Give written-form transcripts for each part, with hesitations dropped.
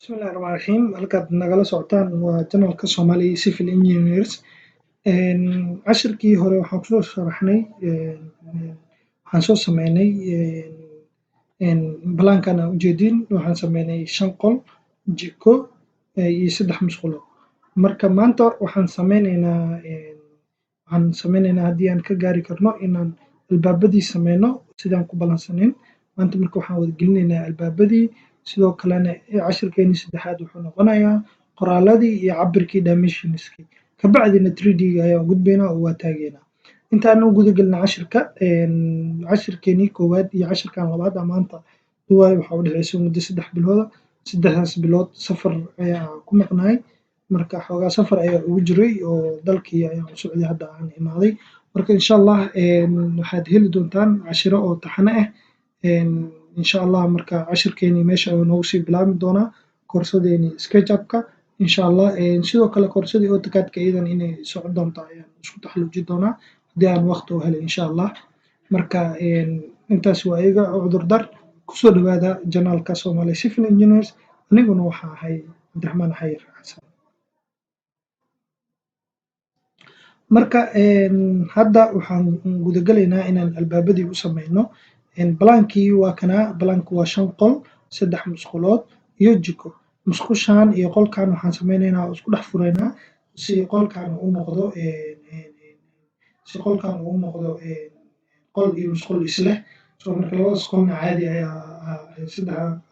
Bismillahi Rahmaani Rahiim. Halkaad nagala socotaan waa channelka Somali Civil Engineers. Cashirkii hore waxaan kusoo sharaxnay waxaan soo sameynay balaankan aan ujeedin waxaan sameynay 5 qol, jiko iyo 3 musqulo. Marka maanta waxaan sameyneynaa haddii aan ka gaari karno inaan albaabadii sameyno sidaan ku balansanin. Maanta marka waxaan wada gelineynaa albaabadii sidoo kalena cashirkeeni saddexaad wuxuu noqonayaa qoraaladii iyo cabirkii dimensionskii kabacdina 3D ayaan gudbeynaa oo waa taageynaa. Intaan u guda gelin cashirkeeni koowaad iyo cashirkan labaad maanta duwaay waxaa u dhexeysa muddo 3 bilooda. 3daas bilood safar ayaa ku maqnaay marka xoogaa safar ayaa ugu jiray oo dalkii ayaan u socday hadda aan imaaday. Marka insha Allah waxaad heli doontaan cashiro oo taxane ah. insha Allah marka cashirkeeni meesha ayuu noogu sii bilaabmi doonaa koorsadeeni SketchUp-ka insha Allah sidoo kale koorsadii AutoCAD-ka iyadana inay socon doonto ayaan isku taxaluujin doonaa haddii aan waqti u helo insha Allah. Marka intaas waa iyaga cudurdar kusoo dhawaada janaalka Somali Civil Engineers aniguna waxaa ahay Cabdiraxmaan Xayir Xasan. Marka hadda waxaan guda galaynaa inaan albaabadii u sameyno. Balaankii waa kanaa balaanku waa 5 qol 3 musqulood iyo jiko. Musqushaan iyo qolkan waxaan sameyneynaa oo isku dhex fureynaa si qolkan uu noqdo qol iyo musqul isleh. Marka labadaas qolna caadi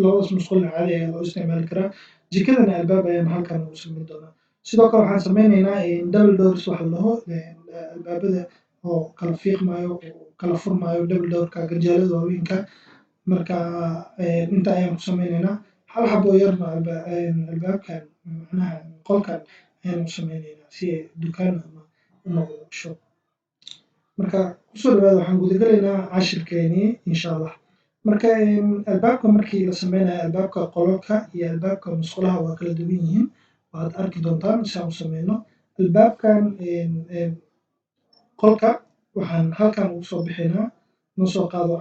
labadaas musqulna caadi ayaa loo isticmaali karaa. Jikadana albaab ayaan halkan ugu sameyn doonaa. Sidoo kale waxaan sameyneynaa double doors waxa la dhaho albaabada oo kala fiiqmaayo oo kala furmaayo double doorka ganjeelada waaweynka. Marka inta ayaan ku sameyneynaa hal xabo yarna albaabkan macnaha qolkan ayaan u sameyneynaa si ay dukaan ama u noqdo shop. Marka kusoo dhawaada waxaan guda galaynaa cashirkeeni insha Allah. Marka albaabka markii la sameynayo albaabka qolalka iyo albaabka musqulaha waa kala duwan yihiin waad arki doontaan saan u sameyno. Albaabkan qolka waxaan halkan ugu soo bixinaa noo soo qaado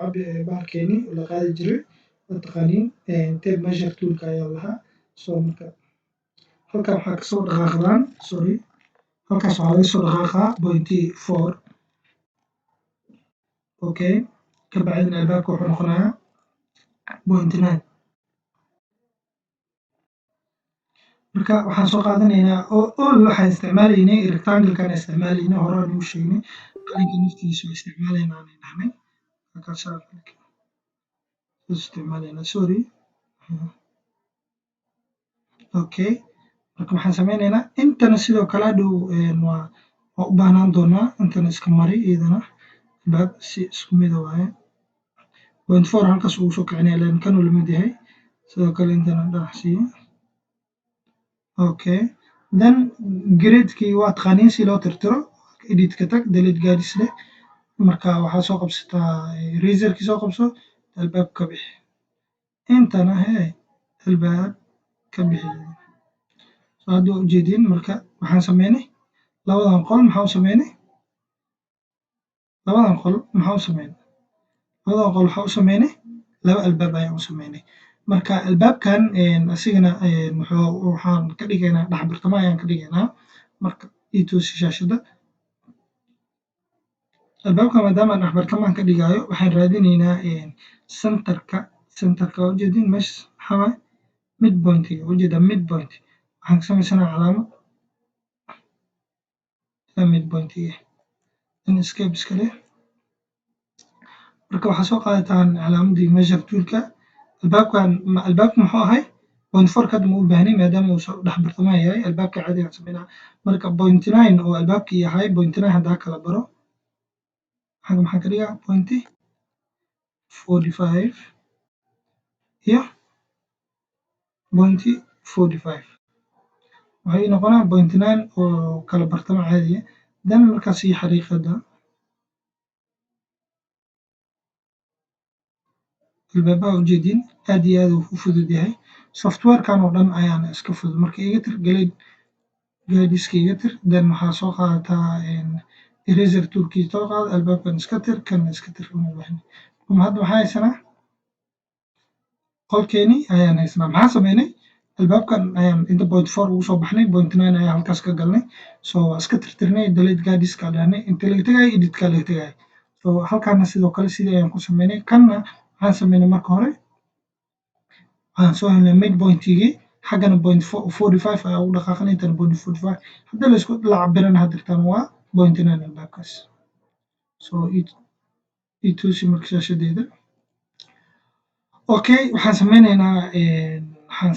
bahalkeeni la qaadi jiray waa taqaaniin tape measure toolka ayaa lahaa. Marka halkan waxaa kasoo dhaqaaqdaan halkaas waxaa laga soo dhaqaaqaa 0.4 okay kabacdina albaabka wuxuu noqonayaa 0.9. marka waxaan soo qaadanaynaa waxaan isticmaalaynay rectangle-kan isticmaalaynay hore aan u sheegnay qalinka naftiisa oo isticmaalaynaa aan dhahnay halkaas isticmaalaynaa okay marka waxaan sameyneynaa intana sidoo kale hadhow waa u baahnaan doonaa intana iska mari iyadana albaab si isku mid ah waaye 0.4 halkaas ugu soo kicinaya leen kanuu la mid yahay sidoo kale intana dhaxsiiyo okay then gradekii waa taqaaniin si loo tirtiro editka tag delete guides leh marka waxaa soo qabsataa razorkii soo qabso albaab ka bixi intana albaab ka bixi hadda waa ujeedin marka waxaan sameynay labadan qol maxaa u sameynay labadan qol waxaa u sameynay laba albaab ayaan u sameynay. Marka albaabkan asigana waxaan ka dhigaynaa dhex bartamaha ayaan ka dhigaynaa marka ii toosi shaashada. Albaabkan maadaama aan dhex bartamaha ka dhigayo waxaan raadineynaa centerka waa ujeedin meesha maxaa waaye midpoint-iga ujeedaa midpoint waxaan ka sameysanaa calaamad midpoint-iga escape iska leh. Marka waxaa soo qaadataan calaamadii measure toolka albaabku muxuu ahay 0.4 hadda ma u baahnay maadaama uu dhex bartamaha yahay albaabka caadi aan sameynaa. Marka 0.9 oo albaabkii yahay 0.9 haddaa kala baro xagga maxaa ka dhigaa 0.45 iyo 0.45 waxay noqonaa 0.9 oo kala bartamo caadi ah then markaas iyo xariiqada albaabaha ujeedin aad iyo aad u fudud yahay softwarekan oo dhan ayaana iska fudud marka iga tir guideska iga tir then waxaa soo qaadataa eraser toolkii soo qaado albaabkan iska tir kan iska tir uma baahni. Hadda waxaan haysanaa qolkeeni ayaan haysanaa maxaan sameynay albaabkan ayaan inta 0.4 ugu soo baxnay 0.9 ayaan halkaas ka galnay so waa iska tirtirnay delete guideskaa dhahnay inta laga tagayo editkaa laga tagayo so halkaana sidoo kale sidii ayaan ku sameynay kanna waxaan sameynay marka hore waxaan soo helnay midpointigii xaggana 0.45 ayaa ugu dhaqaaqnay intana 0.45 haddii la isku la cabirana haddirtaan waa 0.9 albaabkaas so ii tuusi marka shaashadeeda okay waxaan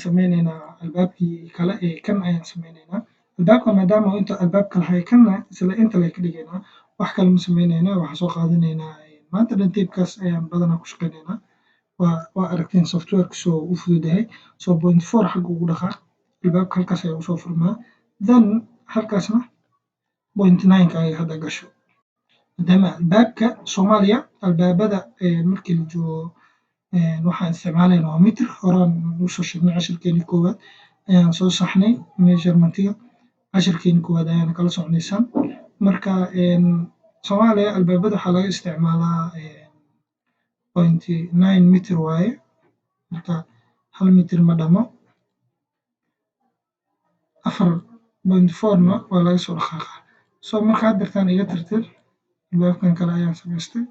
sameyneynaa albaabkii kale ee kan ayaan sameyneynaa albaabka maadaama inta albaabka lahay kanna isla inta lee ka dhigaynaa wax kale ma sameyneyna waxaan soo qaadanaynaa maanta dhan tapekaas ayaan badanaa ku shaqeyneynaa waa aragteen softwareka soo u fududahay so 0.4 xagga ugu dhaqaaq albaabka halkaas ayaa usoo furmaa then halkaasna 0.9 ay hadda gasho maadaama albaabka Soomaaliya albaabada markii la joogo waxaan isticmaalayna waa mitir horaan usoo sheegnay cashirkeeni koowaad ayaan soo saxnay measurementiga cashirkeeni koowaad ayaan kala socnaysaan marka Soomaaliya albaabada waxaa laga isticmaalaa 0.9 mitir waaye marka 1 mitir ma dhamo 4.4na waa laga soo dhaqaaqaa so marka haddirtaan iga tirtir albaabkan kale ayaan samaystay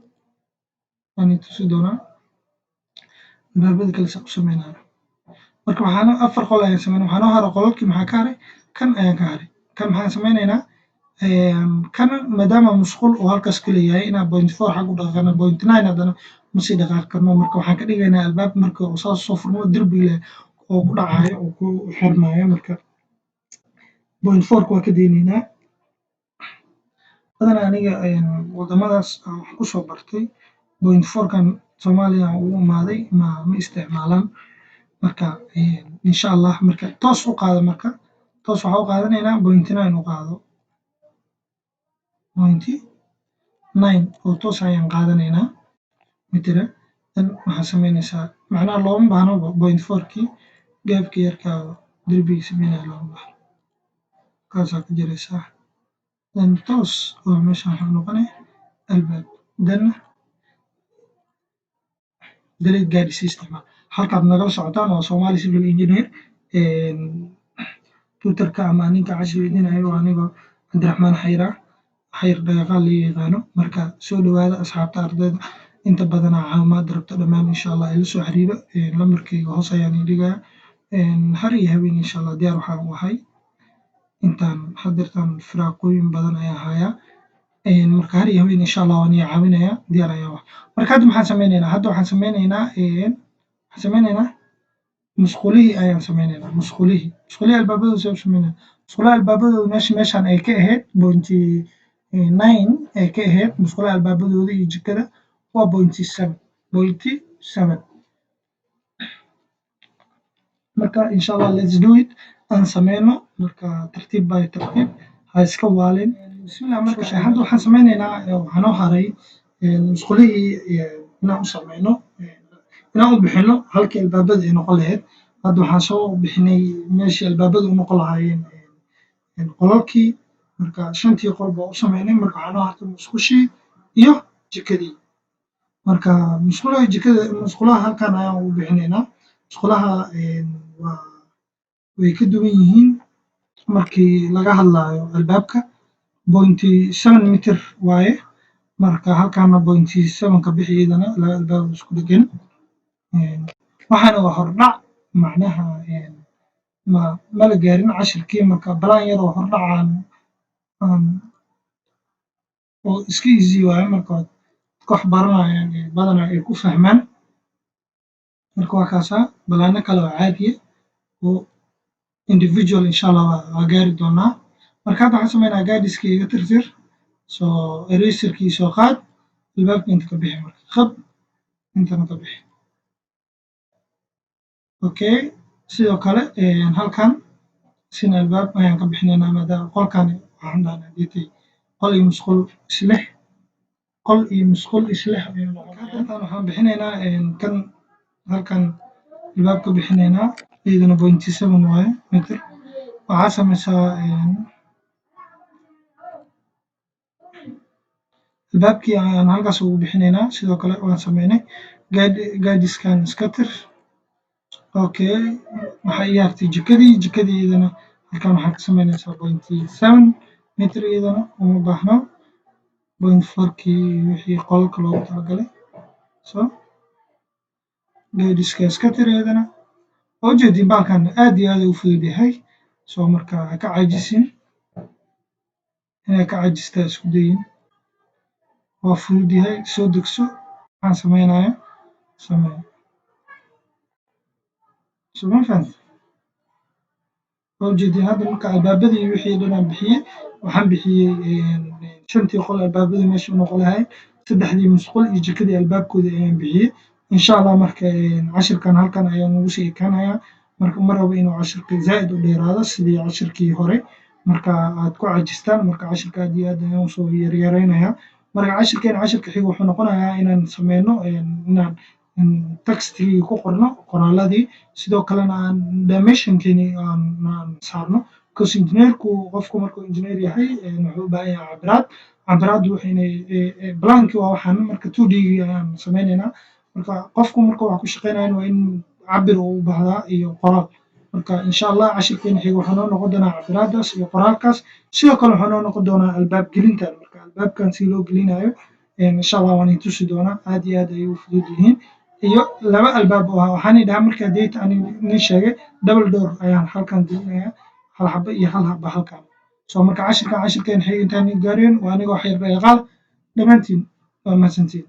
waan i tusi doonaa albaabada kale saa u sameynaayo marka waxaana 4 qol ayaan sameynay waxaa noo haray qolalkii maxaa ka haray kan ayaan ka haray kan maxaan sameyneynaa kan maadaama musqul uu halkaas ka leeyahay inaan 0.4 xag u dhaqaaqana 0.9 haddana masii dhaqaaqi karno marka waxaan ka dhigaynaa albaab marka uu saas usoo furmo derbi leh oo ku dhacayo oo ku xirmaayo marka 0.4 waa ka deyneynaa badanaa aniga wadamadaas aan wax kusoo bartay 0.4 kan Soomaaliya aan ugu imaaday ma isticmaalaan marka insha Allah marka toos u qaado marka toos waxaa u qaadanaynaa 0.9 u qaado 0.9 oo toos ayaan qaadanaynaa mitira dan waxaa sameynaysaa macnaha looma baahno 0.4kii gaabka yarkaa derbiga sameynaya looma baahno kaasaa ku jiraysaa dan toos oo meeshaan waxaa noqonaya albaab danna delete guides isticmaal halkaad nagala socotaan waa Somali Civil Engineer tutorka ama ninka cashir idinayo waa anigoo Cabdiraxmaan xayir dhaqaaqaa la yaqaano marka soo dhawaada asxaabta ardayda inta badanaa caawimaad rabto dhammaan insha Allah ila soo xiriiro lambarkayga hoos ayaan ii dhigayaa har iyo habeen insha Allah diyaar waxaan u ahay intaan haddirtaan firaaqooyin badan ayaan hayaa marka har iyo habeen insha Allah waan ii caawinayaa diyaar ayaan u ahay marka hadda maxaan sameyneynaa musqulihii ayaan sameyneynaa musqulihii albaabadooda see u sameynaa musqulaha albaabadooda meeshaan ay ka ahayd 0.9 ay ka ahayd musqulaha albaabadooda iyo jikada waa 0.7 marka insha Allah let's do it aan sameyno marka tartiib by tartiib ha iska waalin bismillah marka hadda waxaan sameyneynaa waxaa noo haray musqulihii inaan u sameyno inaan u bixino halkii albaabada ay noqon lahayd hadda waxaan soo bixinay meeshii albaabada u noqon lahaayeen qolalkii marka 5tii qol baa u sameynay marka waxaa noo hartay musqushii iyo jikadii marka musqulaha halkan ayaan ugu bixinaynaa musqulaha way ka duwan yihiin markii laga hadlaayo albaabka 0.7 mitir waaye marka halkaana 0.7 ka bixi iyadana laba albaab isku dhegan waxaana waa hordhac macnaha ma la gaarin cashirkii marka balaan yar oo hordhacaan oo iska easy waaye marka dadka wax baranayaan badanaa ay ku fahmaan marka waa kaasaa balaano kale oo caadiya oo individual insha Allah waa gaari doonaa marka hadda waxaan sameynaa guideska iga tirtir soo eraserkii soo qaad albaabka inta ka bixi marka qab intana ka bixi okay sidoo kale halkan sin albaab ayaan ka bixinaynaa maadaama qolkan waxaan dhahnaa geetay qol iyo musqul isleh ayuu noqonayaa waxaan bixinaynaa kan halkan albaab ka bixinaynaa iyadana 0.7 waaye mitir waxaa sameysaa albaabkii ayaan halkaas ugu bixinaynaa sidoo kale waan sameynay guideskan iska tir okay maxaa ii hartay jikadii iyadana halkan waxaa ka samaynaysaa 0.7 mitir iyadana uma baahno 0.4kii wixii qolalka loogu talagalay so geediska iska tir iyadana waa ujeedin baalkan aad iyo aad u fudud yahay so marka ha ka caajisin inay ka caajistaa isku dayin waa fudud yahay soo degso waxaan samaynayaa samee so ma fahanta waa ujeedin hadda marka albaabadii wixii dhan aan bixiyey waxaan bixiyey shantii qol albaabadii meesha u noqon lahayd saddexdii musqul iyo jikadii albaabkoodii ayaan bixiyey insha allah marka cashirkan halkan ayaan ugu sii ekaanayaa marka ma rabo inuu cashirka zaa'id u dheeraado sidii cashirkii hore marka aad ku cajistaan marka cashirka aad iyo aad ayaan usoo yaryaraynayaa marka cashirkeena cashirka xiga wuxuu noqonayaa inaan sameyno inaan textigii ku qorno qoraaladii sidoo kalena aan dimensionkeeni aan saarno because injineerku qofku markuu injineer yahay wuxuu u baahan yahay cabiraaddu waxaynay blankii waa waxaan marka 2D ayaan sameynaynaa marka qofku marka wax ku shaqeynayan waa in cabir uu u baahdaa iyo qoraal marka insha allah cashirkeena xiga waxaa noo noqon doonaa cabiraadaas iyo qoraalkaas sidoo kale waxaa noo noqon doonaa albaab gelintan marka albaabkan si loo gelinayo insha allah waan idin tusi doonaa aad iyo aad ayay u fudud yihiin iyo laba albaab oo waxaan idhahaa marka data aan idin sheegay double door ayaan halkan gelinayaa hal xaba iyo hal xaba halkan so marka cashirkan cashirkeena xiga intaan gaareen waa anigoo xeer yaqaan dhammaantiin waa mahadsantiin